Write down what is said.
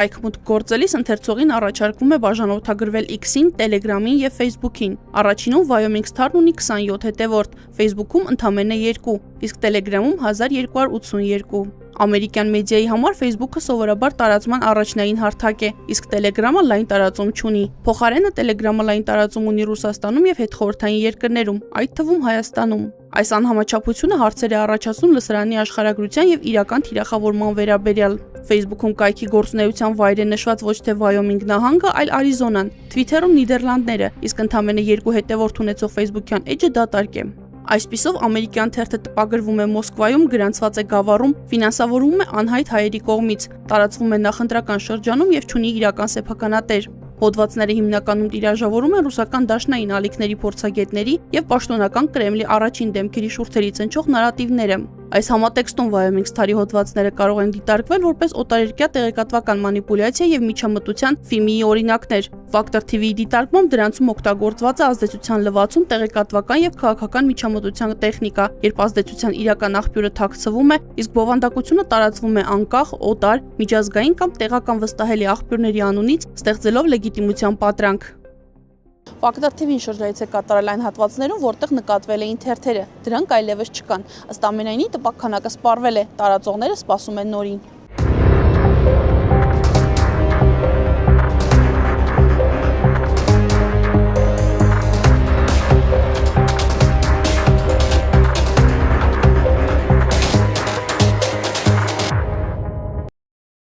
Կայքմուտք գործելիս ընթերցողին առաջարկվում է բաժանորդագրվել X-ին, Telegram-ին և Facebook-ին։ Առաջինում Wyoming Star-ն ունի 27 հետևորդ, Facebook-ում ընդամենը 2, իսկ Telegram-ում 1282։ Ամերիկյան մեդիայի համար Facebook-ը սովորաբար տարածման առաջնային հարթակ է, իսկ Telegram-ը լայն տարածում չունի։ Փոխարենը Telegram-ը լայն տարածում ունի Ռուսաստանում և հետխորհրդային երկրներում, այդ թվում Հայաստանում։ Այս անհամաչափությունը հարցեր է առաջացնում լսարանի աշխարհագրության և իրական թիրախավորման վերաբերյալ։ Facebook-ում կայքի գործունեության վայր է նշված ոչ թե Wyoming նահանգը, այլ Արիզոնան, Twitter-ում Նիդերլանդները, իսկ ընդամենը 2 հետևորդ ունեցող Facebook-յան էջը դատարկ է։ Այսպիսով ամերիկյան թերթը տպագրվում է Մոսկվայում, գրանցված է Գավառում, ֆինանսավորվում է անհայտ հայերի կողմից, տարածվում է նախընտրական շրջանում և չունի իրական սեփականատեր։ Հոդվածները հիմնականում տիրաժավորում են ռուսական դաշնային ալիքների փորձագետների և պաշտոնական Կրեմլի առաջին դեմքերի շուրթերից հնչող նարատիվները։ Այս համատեքստում Wyoming Star-ի հոդվածները կարող են դիտարկվել որպես օտարերկրյա տեղեկատվական մանիպուլյացիա և միջամտության ֆիմիի օրինակներ։ Factor TV-ի դիտարկմամբ դրանցում օգտագործված է ազդեցության լվացում տեղեկատվական և քաղաքական միջամտության տեխնիկա, երբ ազդեցության իրական աղբյուրը թաքցվում է, իսկ բովանդակությունը տարածվում է անկախ, օտար, միջազգային կամ տեղական վստահելի աղբյուրների անունից, ստեղծելով լեգիտիմության պատրանք։ Factor TV-ին շրջայց է կատարել այն հատվածներում, որտեղ նկատվել էին թերթերը, դրանք այլևս չկան, ըստ ամենայնի տպաքանակը սպառվել է, տարածողները սպասում են նորին։